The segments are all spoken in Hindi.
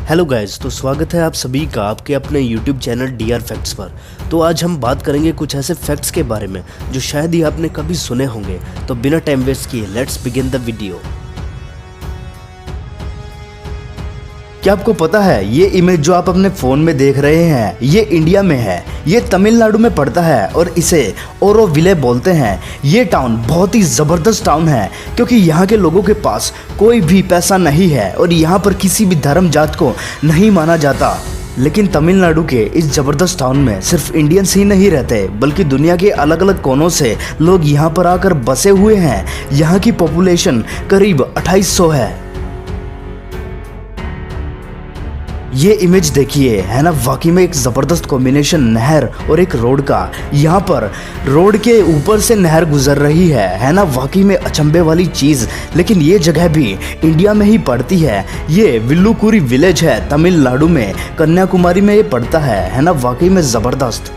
हेलो गाइस, तो स्वागत है आप सभी का आपके अपने YouTube चैनल DR फैक्ट्स पर। तो आज हम बात करेंगे कुछ ऐसे फैक्ट्स के बारे में जो शायद ही आपने कभी सुने होंगे। तो बिना टाइम वेस्ट किए लेट्स बिगिन द वीडियो। क्या आपको पता है ये इमेज जो आप अपने फ़ोन में देख रहे हैं ये इंडिया में है। ये तमिलनाडु में पड़ता है और इसे ओरोविले बोलते हैं। ये टाउन बहुत ही ज़बरदस्त टाउन है क्योंकि यहाँ के लोगों के पास कोई भी पैसा नहीं है और यहाँ पर किसी भी धर्म जात को नहीं माना जाता। लेकिन तमिलनाडु के इस ज़बरदस्त टाउन में सिर्फ इंडियंस ही नहीं रहते बल्कि दुनिया के अलग अलग कोनों से लोग यहाँ पर आकर बसे हुए हैं। यहाँ की पॉपुलेशन करीब 2800 है। ये इमेज देखिए, है ना, वाकई में एक ज़बरदस्त कॉम्बिनेशन नहर और एक रोड का। यहाँ पर रोड के ऊपर से नहर गुजर रही है ना, वाकई में अचंभे वाली चीज़। लेकिन ये जगह भी इंडिया में ही पड़ती है। ये विल्लुकुरी विलेज है तमिलनाडु में, कन्याकुमारी में ये पड़ता है ना, वाकई में ज़बरदस्त।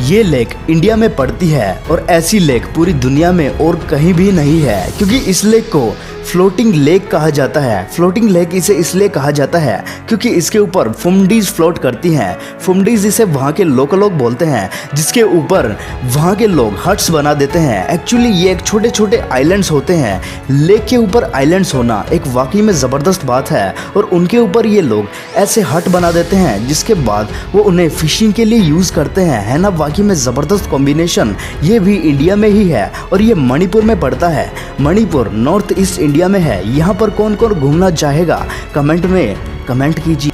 ये लेक इंडिया में पड़ती है और ऐसी लेक पूरी दुनिया में और कहीं भी नहीं है क्योंकि इस लेक को फ्लोटिंग लेक कहा जाता है। फ्लोटिंग लेक इसे इसलिए कहा जाता है क्योंकि इसके ऊपर फुमडीज फ्लोट करती हैं। फुमडीज इसे वहाँ के लोकल लोग बोलते हैं, जिसके ऊपर वहाँ के लोग हट्स बना देते हैं। एक्चुअली ये एक छोटे छोटे आइलैंड्स होते हैं। लेक के ऊपर आइलैंड्स होना एक वाकई में ज़बरदस्त बात है और उनके ऊपर ये लोग ऐसे हट बना देते हैं जिसके बाद वो उन्हें फिशिंग के लिए यूज़ करते हैं, है ना, वाकई में ज़बरदस्त कॉम्बिनेशन। ये भी इंडिया में ही है और ये मणिपुर में पड़ता है। मणिपुर नॉर्थ ईस्ट इंडिया में है। यहाँ पर कौन कौन घूमना चाहेगा कमेंट में कमेंट कीजिए।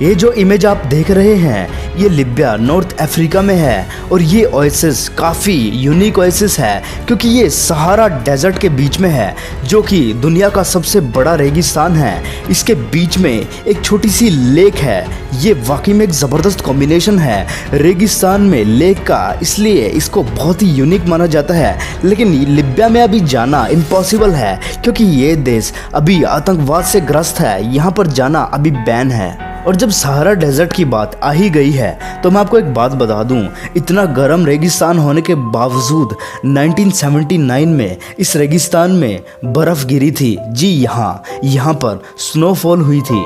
ये जो इमेज आप देख रहे हैं ये लिबिया नॉर्थ अफ्रीका में है और ये ओएसिस काफ़ी यूनिक ओएसिस है क्योंकि ये सहारा डेजर्ट के बीच में है जो कि दुनिया का सबसे बड़ा रेगिस्तान है। इसके बीच में एक छोटी सी लेक है। ये वाकई में एक ज़बरदस्त कॉम्बिनेशन है रेगिस्तान में लेक का, इसलिए इसको बहुत ही यूनिक माना जाता है। लेकिन लिबिया में अभी जाना इम्पॉसिबल है क्योंकि ये देश अभी आतंकवाद से ग्रस्त है। यहाँ पर जाना अभी बैन है। और जब सहारा डेजर्ट की बात आ ही गई है तो मैं आपको एक बात बता दूं, इतना गर्म रेगिस्तान होने के बावजूद 1979 में इस रेगिस्तान में बर्फ़ गिरी थी। जी यहाँ पर स्नोफॉल हुई थी।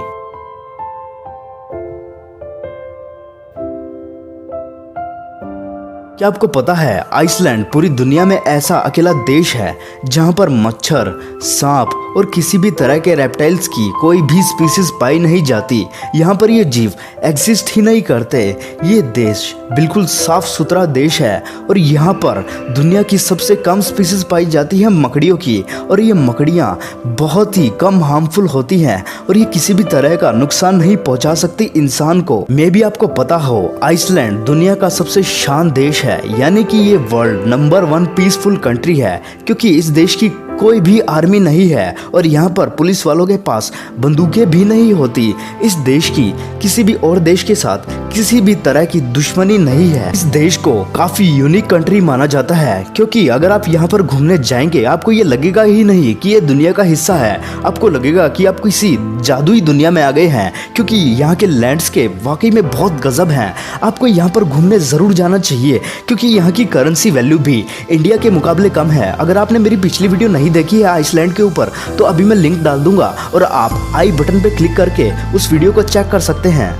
क्या आपको पता है आइसलैंड पूरी दुनिया में ऐसा अकेला देश है जहां पर मच्छर, सांप और किसी भी तरह के रेप्टाइल्स की कोई भी स्पीसीज पाई नहीं जाती। यहाँ पर ये जीव एग्जिस्ट ही नहीं करते। ये देश बिल्कुल साफ सुथरा देश है और यहाँ पर दुनिया की सबसे कम स्पीसीज पाई जाती है मकड़ियों की, और ये मकड़ियाँ बहुत ही कम हार्मफुल होती हैं और ये किसी भी तरह का नुकसान नहीं पहुँचा सकती इंसान को। मे भी आपको पता हो आइसलैंड दुनिया का सबसे शांत देश है, यानी कि ये वर्ल्ड नंबर 1 पीसफुल कंट्री है क्योंकि इस देश की कोई भी आर्मी नहीं है और यहाँ पर पुलिस वालों के पास बंदूकें भी नहीं होती। इस देश की किसी भी और देश के साथ किसी भी तरह की दुश्मनी नहीं है। इस देश को काफ़ी यूनिक कंट्री माना जाता है क्योंकि अगर आप यहाँ पर घूमने जाएंगे आपको ये लगेगा ही नहीं कि ये दुनिया का हिस्सा है। आपको लगेगा कि आप किसी जादुई दुनिया में आ गए हैं क्योंकि यहाँ के लैंडस्केप वाकई में बहुत गजब हैं। आपको यहाँ पर घूमने ज़रूर जाना चाहिए क्योंकि यहाँ की करेंसी वैल्यू भी इंडिया के मुकाबले कम है। अगर आपने मेरी पिछली वीडियो नहीं देखी है आइसलैंड के ऊपर तो अभी मैं लिंक डाल दूंगा और आप आई बटन पे क्लिक करके उस वीडियो को चेक कर सकते हैं।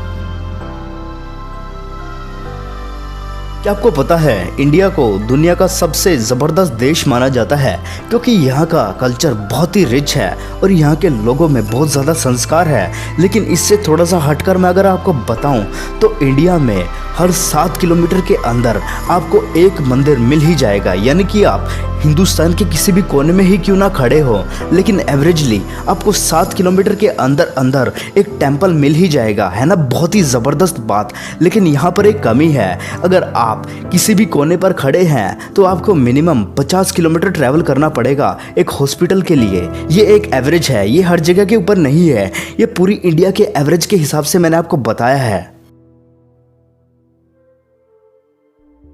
क्या आपको पता है इंडिया को दुनिया का सबसे ज़बरदस्त देश माना जाता है क्योंकि यहाँ का कल्चर बहुत ही रिच है और यहाँ के लोगों में बहुत ज़्यादा संस्कार है। लेकिन इससे थोड़ा सा हटकर मैं अगर आपको बताऊं तो इंडिया में हर 7 किलोमीटर के अंदर आपको एक मंदिर मिल ही जाएगा, यानी कि आप हिंदुस्तान के किसी भी कोने में ही क्यों ना खड़े हो लेकिन एवरेजली आपको 7 किलोमीटर के अंदर एक टेम्पल मिल ही जाएगा, है ना, बहुत ही ज़बरदस्त बात। लेकिन यहाँ पर एक कमी है, अगर आप किसी भी कोने पर खड़े हैं तो आपको मिनिमम 50 किलोमीटर ट्रैवल करना पड़ेगा एक हॉस्पिटल के लिए। ये एक एवरेज है, ये हर जगह के ऊपर नहीं है, ये पूरी इंडिया के एवरेज के हिसाब से मैंने आपको बताया है।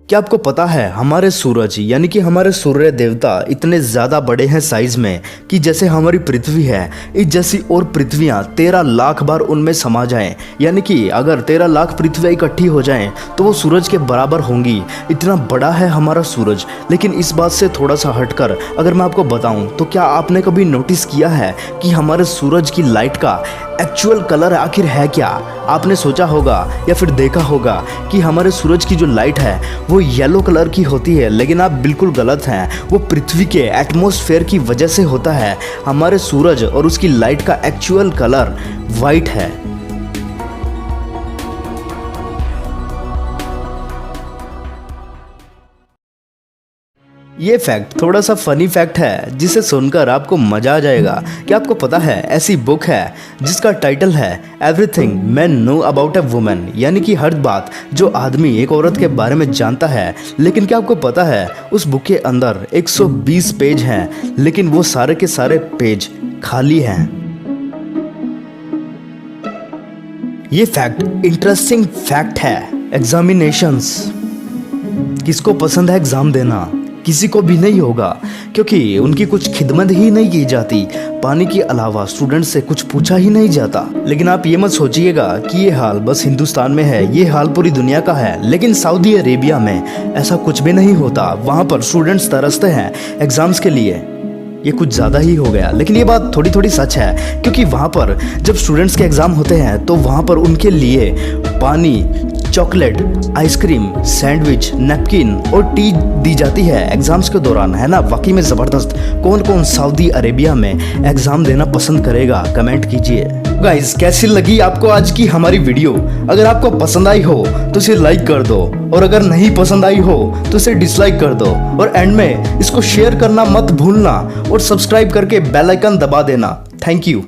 क्या आपको पता है हमारे सूरज यानी कि हमारे सूर्य देवता इतने ज़्यादा बड़े हैं साइज में कि जैसे हमारी पृथ्वी है इस जैसी और पृथ्वियाँ 13 लाख बार उनमें समा जाएं। यानी कि अगर 13 लाख पृथ्वियाँ इकट्ठी हो जाएं तो वो सूरज के बराबर होंगी। इतना बड़ा है हमारा सूरज। लेकिन इस बात से थोड़ा सा हटकर अगर मैं आपको बताऊं तो क्या आपने कभी नोटिस किया है कि हमारे सूरज की लाइट का एक्चुअल कलर आखिर है क्या? आपने सोचा होगा या फिर देखा होगा कि हमारे सूरज की जो लाइट है वो येलो कलर की होती है, लेकिन आप बिल्कुल गलत हैं। वो पृथ्वी के एटमॉस्फेयर की वजह से होता है। हमारे सूरज और उसकी लाइट का एक्चुअल कलर वाइट है। ये फैक्ट थोड़ा सा फनी फैक्ट है जिसे सुनकर आपको मजा आ जाएगा। क्या आपको पता है ऐसी बुक है जिसका टाइटल है everything man know about a woman, यानी कि हर बात जो आदमी एक औरत के बारे में जानता है। लेकिन क्या आपको पता है उस बुक के अंदर 120 पेज हैं, लेकिन वो सारे के सारे पेज खाली हैं। ये फैक्ट इंटरेस्टिंग फैक्ट है। एग्जामिनेशंस, किसको पसंद है एग्जाम देना? किसी को भी नहीं होगा, क्योंकि उनकी कुछ खिदमत ही नहीं की जाती। पानी के अलावा स्टूडेंट से कुछ पूछा ही नहीं जाता। लेकिन आप ये मत सोचिएगा कि ये हाल बस हिंदुस्तान में है, ये हाल पूरी दुनिया का है। लेकिन सऊदी अरेबिया में ऐसा कुछ भी नहीं होता। वहाँ पर स्टूडेंट्स तरसते हैं एग्जाम्स के लिए। ये कुछ ज़्यादा ही हो गया, लेकिन ये बात थोड़ी थोड़ी सच है, क्योंकि वहाँ पर जब स्टूडेंट्स के एग्ज़ाम होते हैं तो वहाँ पर उनके लिए पानी, चॉकलेट, आइसक्रीम, सैंडविच, नैपकिन और टी दी जाती है एग्जाम्स के दौरान, है ना? वाकई में ज़बरदस्त। कौन कौन सऊदी अरेबिया में एग्ज़ाम देना पसंद करेगा? कमेंट कीजिए। गाइस, कैसी लगी आपको आज की हमारी वीडियो? अगर आपको पसंद आई हो तो इसे लाइक कर दो, और अगर नहीं पसंद आई हो तो इसे डिसलाइक कर दो, और एंड में इसको शेयर करना मत भूलना, और सब्सक्राइब करके बेल आइकन दबा देना। Thank you.